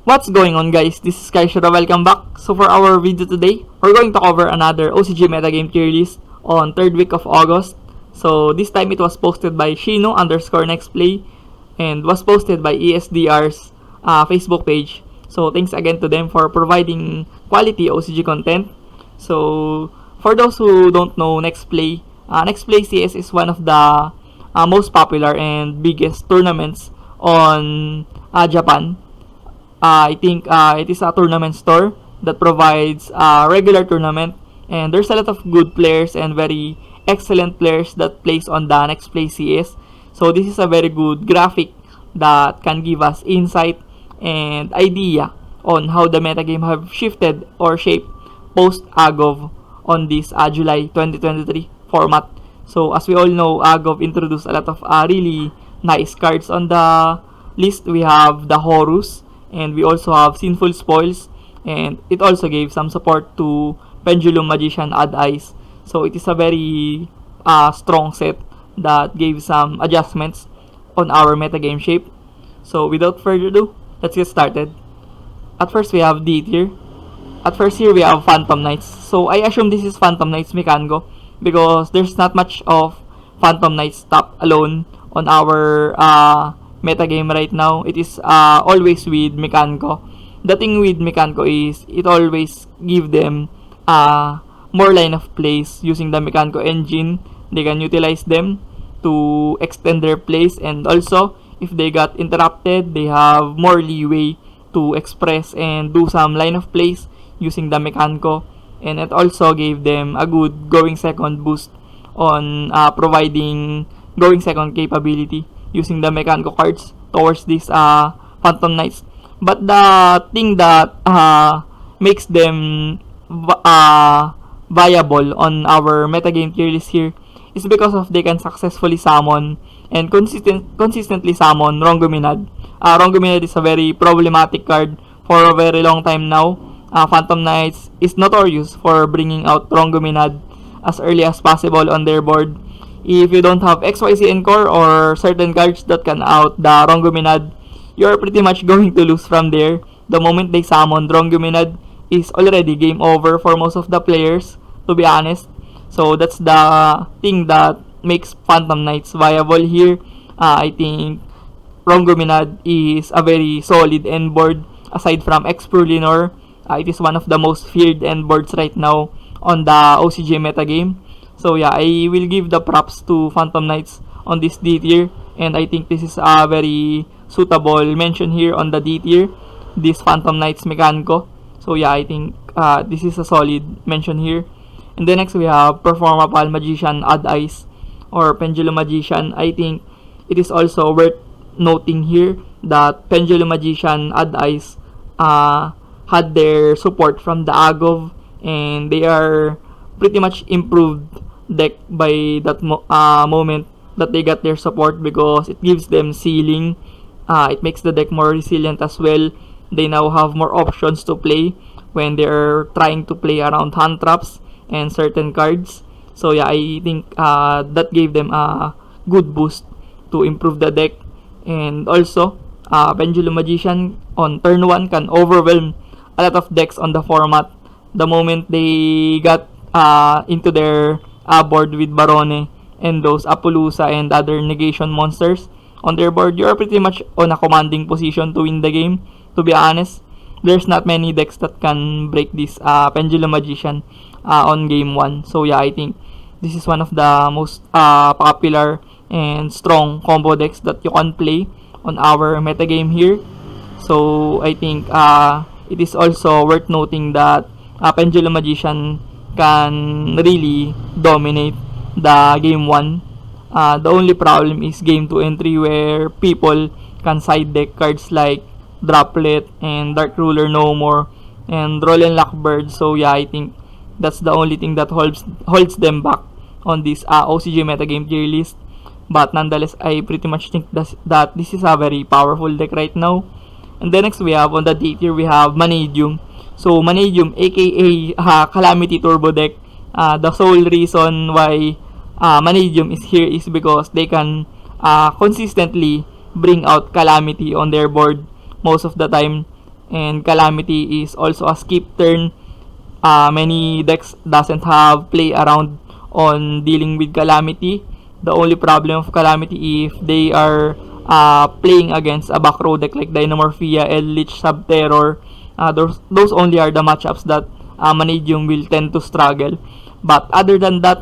What's going on, guys? This is Kaishira. Welcome back. So for our video today, we're going to cover another OCG metagame tier list on 3rd week of August. So this time it was posted by Shino_nextplay and was posted by ESDR's Facebook page. So thanks again to them for providing quality OCG content. So for those who don't know Nextplay, Nextplay CS is one of the most popular and biggest tournaments on Japan. I think it is a tournament store that provides a regular tournament, and there's a lot of good players and very excellent players that plays on the Nextplay CS. So this is a very good graphic that can give us insight and idea on how the metagame have shifted or shaped post AGOV on this July 2023 format. So as we all know, AGOV introduced a lot of really nice cards on the list. We have the Horus, and we also have Sinful Spoils, and it also gave some support to Pendulum Magician Odd Eyes. So it is a very strong set that gave some adjustments on our metagame shape. So without further ado, let's get started. At first we have D tier. At first here we have Phantom Knights. So I assume this is Phantom Knights Mekango because there's not much of Phantom Knights top alone on our metagame right now. It is always with Mekango. The thing with Mekango is it always give them more line of plays using the Mekango engine. They can utilize them to extend their plays, and also if they got interrupted, they have more leeway to express and do some line of plays using the Mekango, and it also gave them a good going second boost on providing going second capability using the Mekango cards towards these Phantom Knights. But the thing that makes them viable on our metagame tier list here is because of they can successfully summon and consistently summon Rongominad. Rongominad is a very problematic card for a very long time now. Phantom Knights is notorious for bringing out Rongominad as early as possible on their board. If you don't have XYZ Encore or certain cards that can out the Rongominad, you're pretty much going to lose from there. The moment they summon Rongominad is already game over for most of the players, to be honest. So that's the thing that makes Phantom Knights viable here. I think Rongominad is a very solid end board aside from Exprulinor. It is one of the most feared end boards right now on the OCG metagame. So yeah, I will give the props to Phantom Knights on this D tier, and I think this is a very suitable mention here on the D tier, this Phantom Knights Mekango. So yeah, I think this is a solid mention here. And then next we have Performapal Magician Odd Eyes or Pendulum Magician. I think it is also worth noting here that Pendulum Magician Odd Eyes had their support from the AGOV, and they are pretty much improved deck by that moment that they got their support, because it gives them ceiling. It makes the deck more resilient as well. They now have more options to play when they're trying to play around hand traps and certain cards. So yeah, I think that gave them a good boost to improve the deck. And also Pendulum Magician on turn 1 can overwhelm a lot of decks on the format. The moment they got into their board with Barone and those Apollousa and other negation monsters on their board, you're pretty much on a commanding position to win the game. To be honest, there's not many decks that can break this Pendulum Magician on game 1. So yeah, I think this is one of the most popular and strong combo decks that you can play on our metagame here. So I think it is also worth noting that Pendulum Magician can really dominate the game 1. The only problem is game 2 and 3, where people can side deck cards like Droplet and Dark Ruler No More and Roll and Lockbird. So yeah, I think that's the only thing that holds them back on this OCG metagame tier list. But nonetheless, I pretty much think that this is a very powerful deck right now. And then next we have on the D tier, we have Manadium. So Manadium, aka Calamity Turbo deck. The sole reason why Manadium is here is because they can consistently bring out Calamity on their board most of the time. and Calamity is also a skip turn. Many decks doesn't have play around on dealing with Calamity. The only problem of Calamity if they are playing against a back row deck like Dynamorphia, Eldritch, Subterror. Those only are the matchups that Manadium will tend to struggle. But other than that,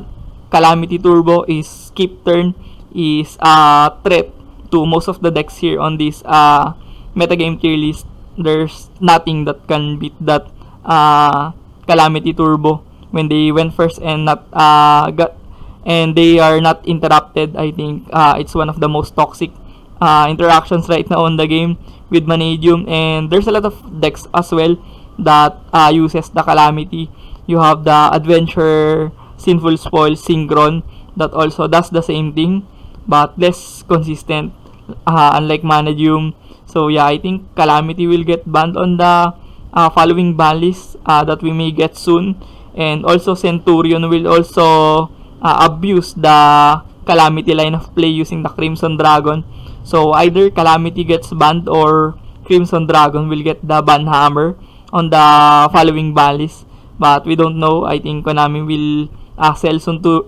Calamity Turbo is skip turn, is a threat to most of the decks here on this metagame tier list. There's nothing that can beat that Calamity Turbo when they went first and they are not interrupted. I think it's one of the most toxic interactions right now on the game with Manadium, and there's a lot of decks as well that uses the Calamity. You have the Adventure, Sinful Spoil, Synchron that also does the same thing but less consistent, unlike Manadium. So yeah, I think Calamity will get banned on the following ban list that we may get soon, and also Centurion will also abuse the Calamity line of play using the Crimson Dragon. So either Calamity gets banned or Crimson Dragon will get the ban hammer on the following ban list. But we don't know. I think Konami will sell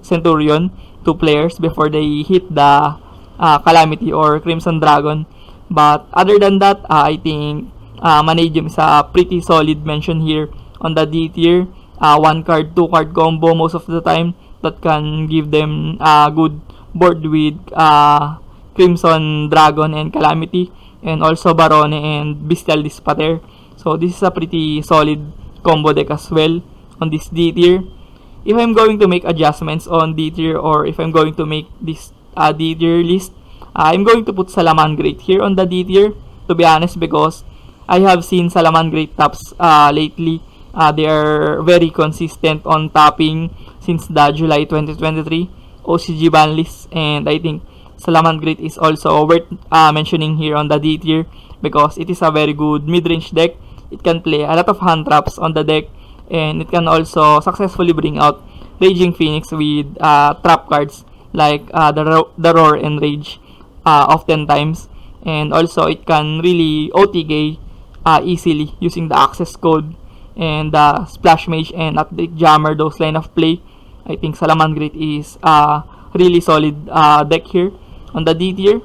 Centurion to players before they hit the Calamity or Crimson Dragon. But other than that, I think Manadium is a pretty solid mention here on the D tier. 1 card, 2 card combo most of the time that can give them a good board with Crimson Dragon and Calamity, and also Barone and Bestial Dispater. So this is a pretty solid combo deck as well on this D tier. If I'm going to make adjustments on D tier, or if I'm going to make this D tier list, I'm going to put Salamangreat here on the D tier, to be honest, because I have seen Salamangreat tops lately. They are very consistent on topping since the July 2023 OCG ban list, and I think Salamangreat is also worth mentioning here on the D tier because it is a very good mid-range deck. It can play a lot of hand traps on the deck, and it can also successfully bring out Raging Phoenix with trap cards like the Roar and Rage oftentimes, and also it can really OTK easily using the access code and the Splash Mage and Update Jammer, those line of play. I think Salamangreat is a really solid deck here on the D tier.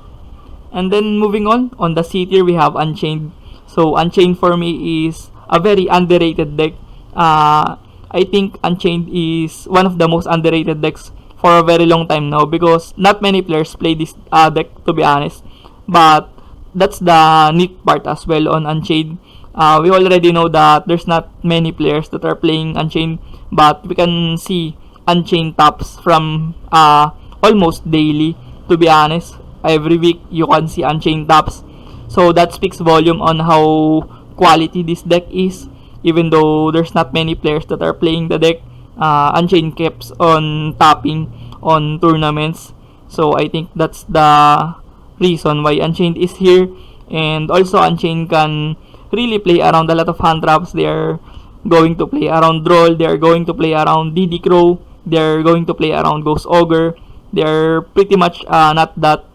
And then moving on the C tier, we have Unchained. So Unchained for me is a very underrated deck. I think Unchained is one of the most underrated decks for a very long time now because not many players play this deck, to be honest. But that's the neat part as well on Unchained. We already know that there's not many players that are playing Unchained, but we can see Unchained tops from almost daily, to be honest. Every week you can see Unchained tops. So that speaks volume on how quality this deck is. Even though there's not many players that are playing the deck, Unchained keeps on topping on tournaments. So I think that's the reason why Unchained is here. And also Unchained can really play around a lot of hand traps. They are going to play around Droll, they are going to play around DD Crow, they are going to play around Ghost Ogre. They are pretty much not that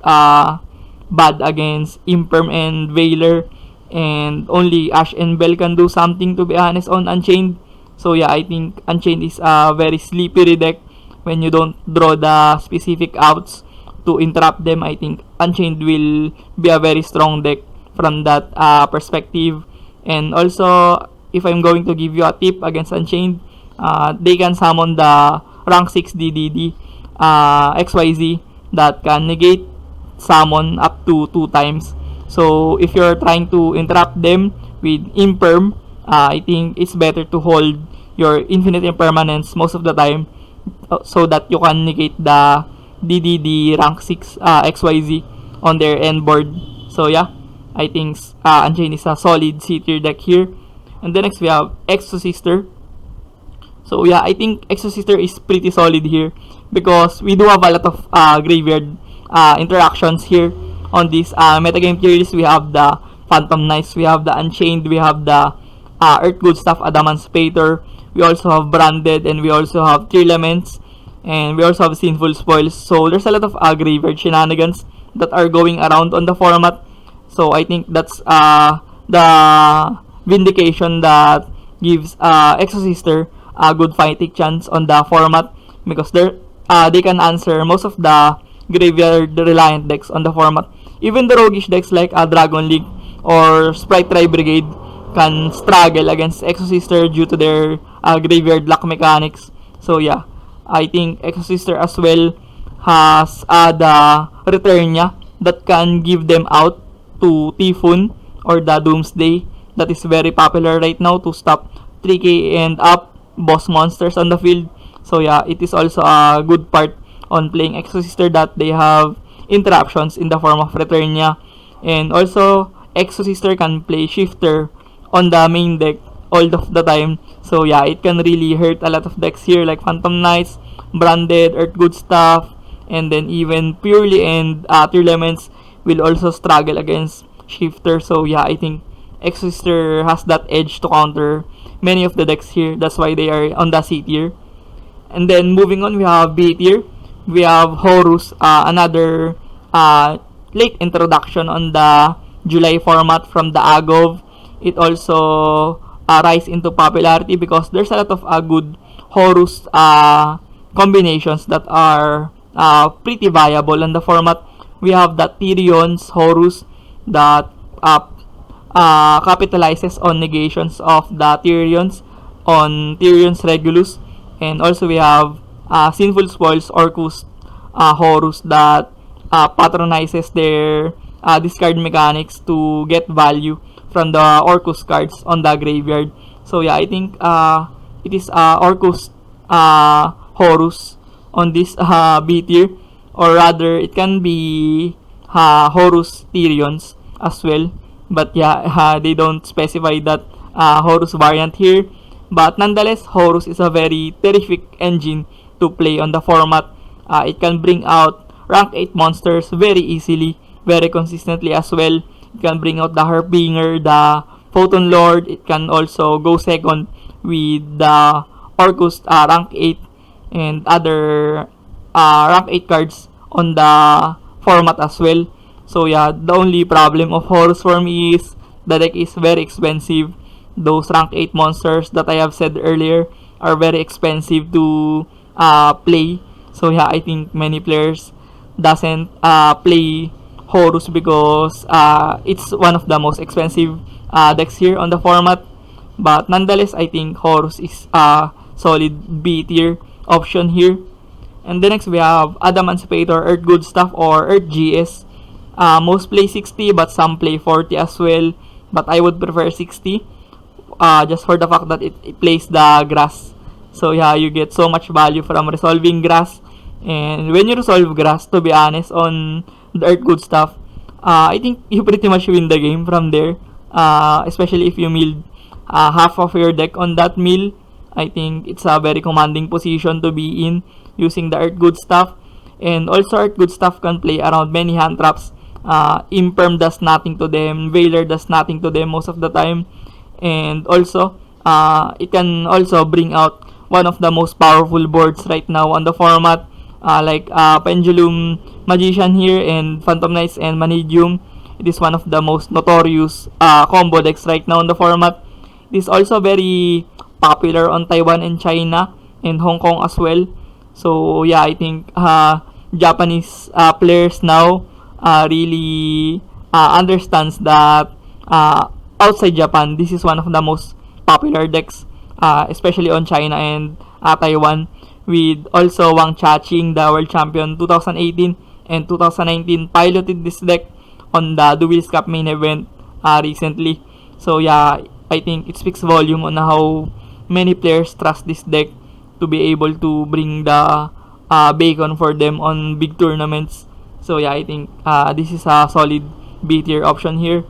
bad against Imperm and Veiler, and only Ash and Bell can do something, to be honest, on Unchained. So yeah, I think Unchained is a very slippery deck when you don't draw the specific outs to interrupt them. I think Unchained will be a very strong deck from that perspective. And also, if I'm going to give you a tip against Unchained, they can summon the rank 6 DDD XYZ that can negate summon up to 2 times. So if you're trying to interrupt them with Imperm, I think it's better to hold your Infinite Impermanence most of the time so that you can negate the DDD rank 6 XYZ on their end board. So yeah, I think Unchained is a solid C tier deck here. And then next we have Exo Sister. So yeah, I think Exo Sister is pretty solid here because we do have a lot of graveyard interactions here on this metagame tier list. We have the Phantom Knights, we have the Unchained, we have the Earth Good Stuff Adamant Spater, we also have Branded, and we also have Tearlaments, and we also have Sinful Spoils. So there's a lot of graveyard shenanigans that are going around on the format. So I think that's the vindication that gives Exo Sister a good fighting chance on the format because they can answer most of the graveyard reliant decks on the format. Even the roguish decks like Dragon League or Sprite Tri Brigade can struggle against Exo Sister due to their graveyard lock mechanics. So yeah, I think Exo Sister as well has the return niya that can give them out to Typhoon or the Doomsday that is very popular right now to stop 3k and up boss monsters on the field. So yeah, it is also a good part on playing Exo Sister that they have interruptions in the form of return niya. And also, Exo Sister can play Shifter on the main deck all of the time. So yeah, it can really hurt a lot of decks here like Phantom Knights, Branded, Earth Good Stuff, and then even Purely and Tier Elements will also struggle against Shifter. So yeah, I think Exo Sister has that edge to counter many of the decks here. That's why they are on the C tier. And then moving on, we have B tier. We have Horus, another late introduction on the July format from the Agov. It also rise into popularity because there's a lot of good Horus combinations that are pretty viable in the format. We have the Tyrion's Horus that capitalizes on negations of the Tyrions on Tyrion's Regulus. And also we have Sinful Spoils Orcus Horus that patronizes their discard mechanics to get value from the Orcus cards on the graveyard. So yeah, I think it is Orcus Horus on this B tier, or rather it can be Horus Tyrions as well. But yeah, they don't specify that Horus variant here. But nonetheless, Horus is a very terrific engine to play on the format. It can bring out rank 8 monsters very easily, very consistently as well. It can bring out the Harbinger, the Photon Lord. It can also go second with the Orcus rank 8 and other rank 8 cards on the format as well. So yeah, the only problem of Horus for me is the deck is very expensive. Those rank 8 monsters that I have said earlier are very expensive to play. So yeah, I think many players doesn't play Horus because it's one of the most expensive decks here on the format. But nonetheless, I think Horus is a solid B tier option here. And the next we have Adamantipator, Earth Good Stuff, or Earth GS. Most play 60 but some play 40 as well. But I would prefer 60 just for the fact that it plays the grass. So yeah, you get so much value from resolving grass. And when you resolve grass, to be honest, on the Earth Good Stuff, I think you pretty much win the game from there. Especially if you milled half of your deck on that mill. I think it's a very commanding position to be in using the Earth Good Stuff. And also Earth Good Stuff can play around many hand traps. Imperm does nothing to them, Veiler does nothing to them most of the time. And also, it can also bring out one of the most powerful boards right now on the format. Like Pendulum Magician here and Phantom Knights and Manidium. It is one of the most notorious combo decks right now in the format. It is also very popular on Taiwan and China and Hong Kong as well. So yeah, I think Japanese players now really understands that outside Japan, this is one of the most popular decks, especially on China and Taiwan, with also Wang Chaching, the world champion 2018 and 2019, piloted this deck on the Duels Cup main event recently. So yeah, I think it speaks volume on how many players trust this deck to be able to bring the bacon for them on big tournaments. So yeah, I think this is a solid B tier option here.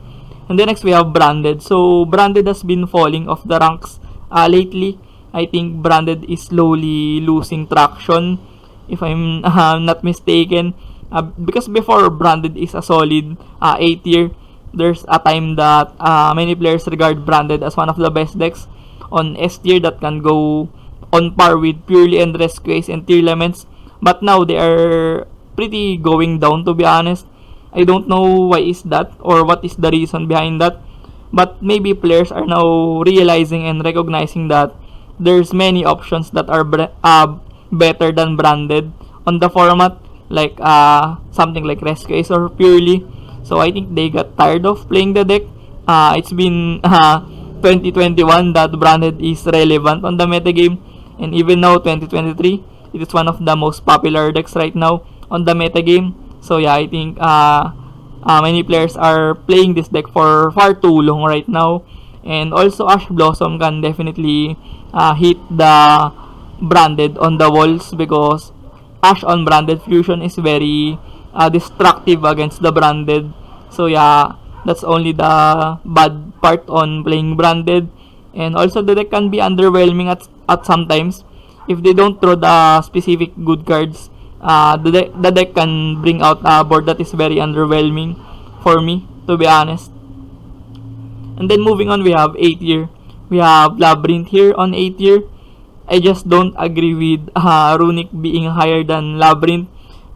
And then next we have Branded. So Branded has been falling off the ranks lately. I think Branded is slowly losing traction, if I'm not mistaken. Because before, Branded is a solid A tier. There's a time that many players regard Branded as one of the best decks on S tier that can go on par with Purely and Rescues and Tier Elements. But now they are pretty going down, to be honest. I don't know why is that or what is the reason behind that. But maybe players are now realizing and recognizing that there's many options that are better than branded on the format, like something like Rescue Ace or Purely. So I think they got tired of playing the deck. It's been 2021 that branded is relevant on the metagame, and even now 2023, it is one of the most popular decks right now on the metagame. So yeah, I think many players are playing this deck for far too long right now. And also Ash Blossom can definitely hit the branded on the walls, because Ash on branded fusion is very destructive against the branded. So yeah, that's only the bad part on playing branded. And also the deck can be underwhelming at sometimes if they don't throw the specific good cards. The deck can bring out a board that is very underwhelming for me, to be honest. And then moving on, we have 8 tier. We have Labyrinth here on 8 tier. I just don't agree with Runic being higher than Labyrinth,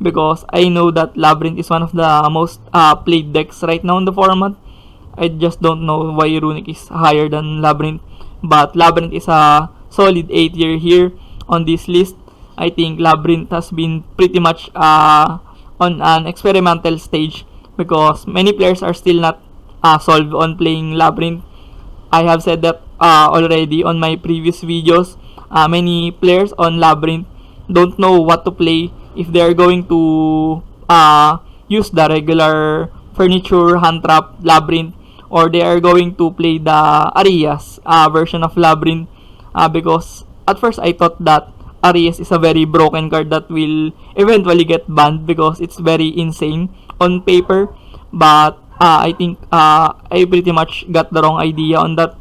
because I know that Labyrinth is one of the most played decks right now in the format. I just don't know why Runic is higher than Labyrinth. But Labyrinth is a solid 8 tier here on this list. I think Labyrinth has been pretty much on an experimental stage, because many players are still not solved on playing Labyrinth. I have said that already on my previous videos. Many players on Labyrinth don't know what to play if they are going to use the regular furniture hand trap Labyrinth, or they are going to play the Arias version of Labyrinth, because at first I thought that Arias is a very broken card that will eventually get banned because it's very insane on paper. But I think I pretty much got the wrong idea on that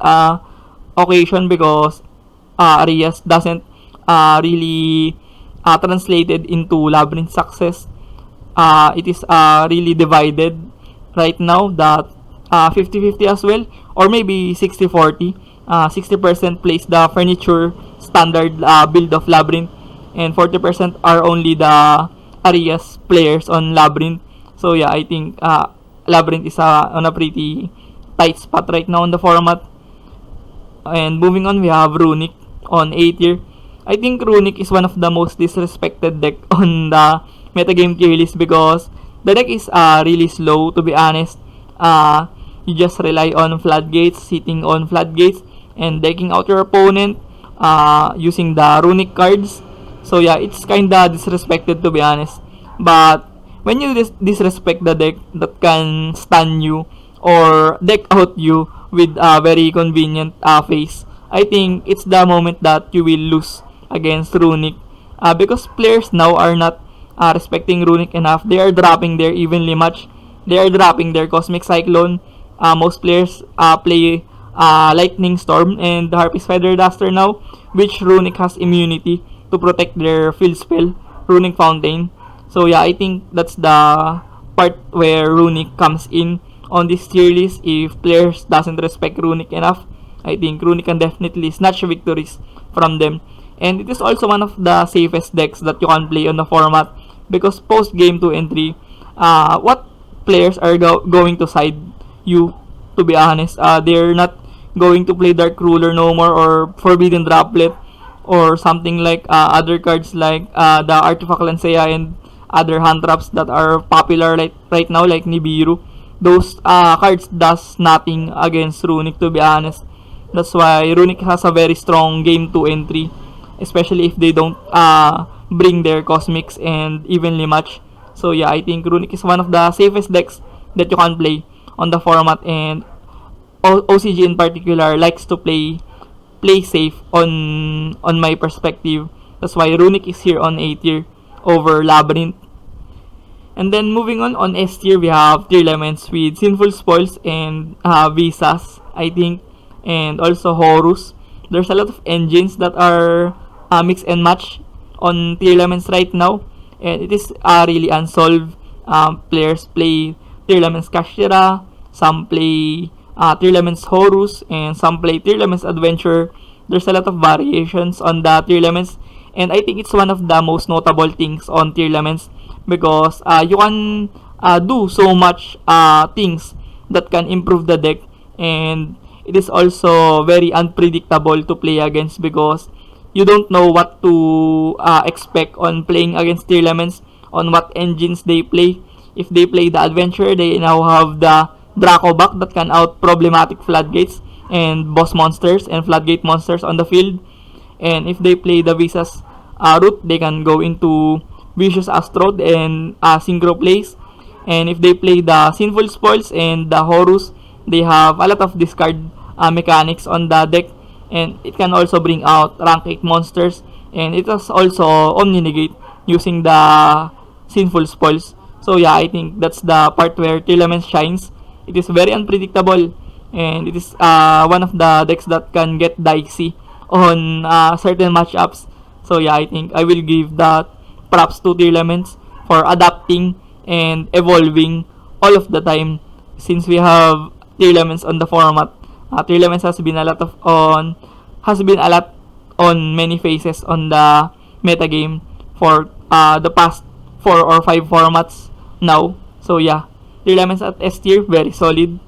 occasion, because Arias doesn't really translated into Labyrinth success. It is really divided right now, that 50-50 as well, or maybe 60-40. 60% plays the furniture standard build of Labyrinth, and 40% are only the Arias players on Labyrinth. So yeah, I think Labyrinth is on a pretty tight spot right now in the format. And moving on, we have Runic on 8 tier. I think Runic is one of the most disrespected deck on the metagame tier list, because the deck is really slow, to be honest. You just rely on floodgates, sitting on floodgates, and decking out your opponent using the Runic cards. So yeah, it's kinda disrespected, to be honest. But when you disrespect the deck that can stun you or deck out you with a very convenient face, I think it's the moment that you will lose against Runic, because players now are not respecting Runic enough. They are dropping their evenly match. They are dropping their Cosmic Cyclone. Most players play Lightning Storm and the Harpy's Feather Duster now, which Runic has immunity to protect their field spell, Runic Fountain. So yeah, I think that's the part where Runic comes in on this tier list. If players doesn't respect Runic enough, I think Runic can definitely snatch victories from them. And it is also one of the safest decks that you can play on the format, because post game 2 and 3, what players are going to side you, to be honest. They're not going to play Dark Ruler no more, or Forbidden Droplet, or something like other cards like the Artifact Lancea and other hand traps that are popular right now, like Nibiru. Those cards does nothing against Runic, to be honest. That's why Runic has a very strong game 2 and 3, especially if they don't bring their Cosmics and evenly match. So yeah, I think Runic is one of the safest decks that you can play on the format, and OCG in particular likes to play safe on my perspective. That's why Runic is here on A tier over Labyrinth. And then moving on S tier, we have tier elements with Sinful Spoils and Visas, I think, and also Horus. There's a lot of engines that are mix and match on tier elements right now, and it is really unsolved. Players play tier elements Kashira, some play tier elements Horus, and some play tier elements Adventure. There's a lot of variations on the tier elements, and I think it's one of the most notable things on tier elements, because you can do so much things that can improve the deck, and it is also very unpredictable to play against because you don't know what to expect on playing against tier elements, on what engines they play. If they play the adventure, they now have the Draco back that can out problematic floodgates and boss monsters and floodgate monsters on the field. And if they play the Visas route, they can go into Vicious Astrode and synchro plays. And if they play the Sinful Spoils and the Horus, they have a lot of discard mechanics on the deck, and it can also bring out rank 8 monsters, and it has also Omni-Negate using the Sinful Spoils. So yeah, I think that's the part where Telements shines. It is very unpredictable, and it is one of the decks that can get dicey on certain matchups. So yeah, I think I will give that props to Telements for adapting and evolving all of the time since we have Telements on the format. Telements has been a lot on many phases on the metagame for the past 4 or 5 formats now. So yeah, Telements at S tier, very solid.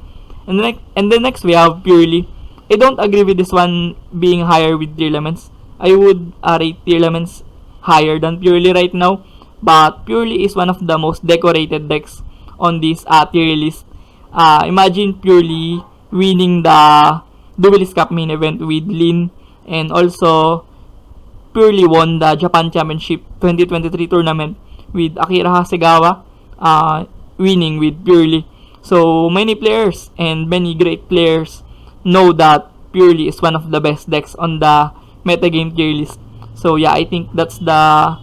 And then next we have Purely. I don't agree with this one being higher with Telements. I would rate Telements higher than Purely right now, but Purely is one of the most decorated decks on this tier list. Imagine Purely winning the Duelist Cup main event with Lin, and also Purely won the Japan Championship 2023 tournament with Akira Hasegawa winning with Purely. So many players and many great players know that Purely is one of the best decks on the metagame tier list. So yeah, I think that's the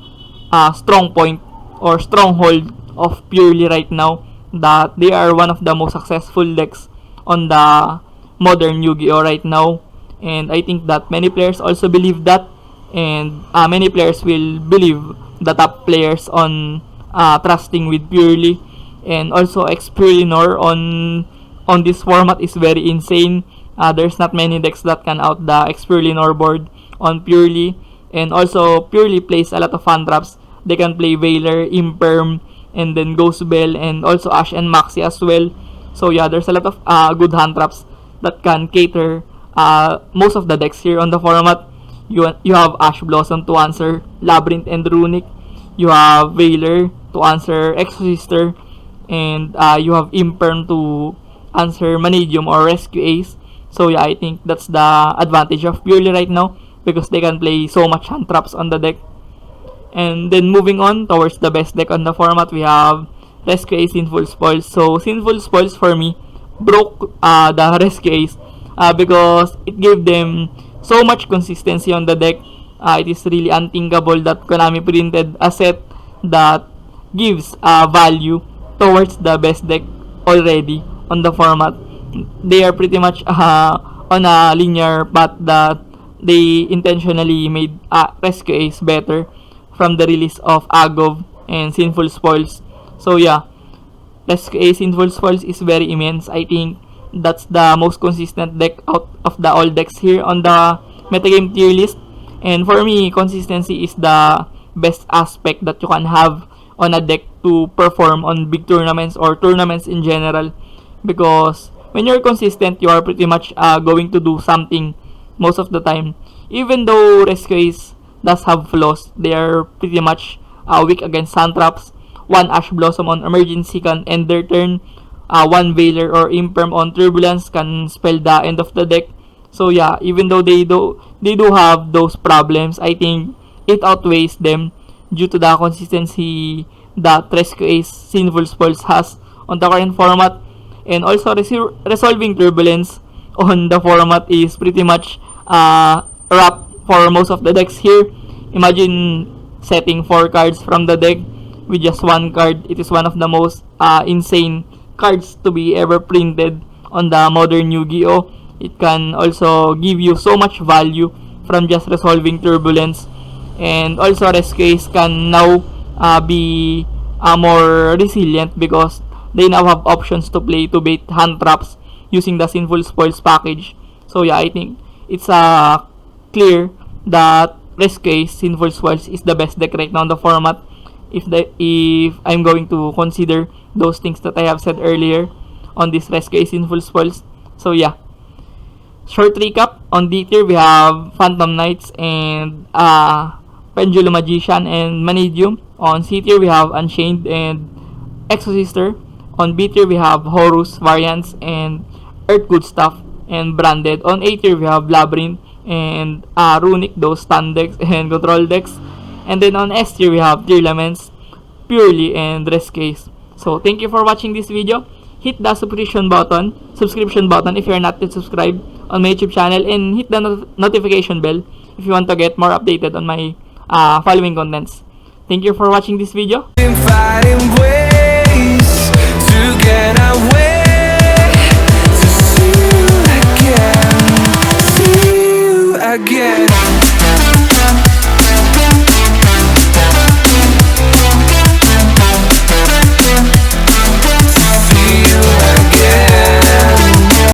strong point or stronghold of Purely right now, that they are one of the most successful decks on the modern Yu-Gi-Oh right now. And I think that many players also believe that, and many players will believe the top players on trusting with Purely. And also Expurlinor on this format is very insane. There's not many decks that can out the Expurlinor board on Purely. And also Purely plays a lot of fan traps. They can play Veiler, Imperm, and then Ghost Bell, and also Ash and Maxi as well. So yeah, there's a lot of good hand traps that can cater most of the decks here on the format. You have Ash Blossom to answer Labyrinth and Runic. You have Veiler to answer Exo Sister, and you have Imperm to answer Manidium or Rescue Ace. So yeah, I think that's the advantage of Purely right now, because they can play so much hand traps on the deck. And then moving on towards the best deck on the format, we have Rescue Ace Sinful Spoils. So Sinful Spoils for me broke the Rescue Ace because it gave them so much consistency on the deck. It is really unthinkable that Konami printed a set that gives value towards the best deck already on the format. They are pretty much on a linear path that they intentionally made Rescue Ace better from the release of Agov and Sinful Spoils. So yeah, Rescue Ace Sinful Spoils is very immense. I think that's the most consistent deck out of the all decks here on the metagame tier list. And for me, consistency is the best aspect that you can have on a deck to perform on big tournaments or tournaments in general. Because when you're consistent, you are pretty much going to do something most of the time. Even though Rescue Ace does have flaws, they are pretty much weak against sand traps. One Ash Blossom on emergency can end their turn. One Veiler or Imperm on Turbulence can spell the end of the deck. So yeah, even though they do have those problems, I think it outweighs them due to the consistency that Rescue Ace Sinful Spoils has on the current format. And also resolving Turbulence on the format is pretty much wrap for most of the decks here. Imagine setting 4 cards from the deck with just 1 card. It is one of the most insane cards to be ever printed on the modern Yu-Gi-Oh! It can also give you so much value from just resolving Turbulence. And also Rescue Ace can now be more resilient because they now have options to play to bait hand traps using the Sinful Spoils package. So yeah, I think it's clear that Rescue Ace Sinful Spoils is the best deck right now in the format. If I'm going to consider those things that I have said earlier on this Rescue Ace Sinful Spoils, So yeah, short recap. On D tier, we have Phantom Knights and Pendulum Magician and Manidium. On C tier, we have Unchained and Exo Sister. On B tier, we have Horus variants and Earth Good Stuff and Branded. On A tier, we have Labyrinth and Runic, those stun decks and control decks. And then on S tier, we have Tier Laments, Purely, and Rest Case. So thank you for watching this video. Hit the subscription button if you're not yet subscribed on my YouTube channel, and hit the notification bell if you want to get more updated on my following contents. Thank you for watching this video.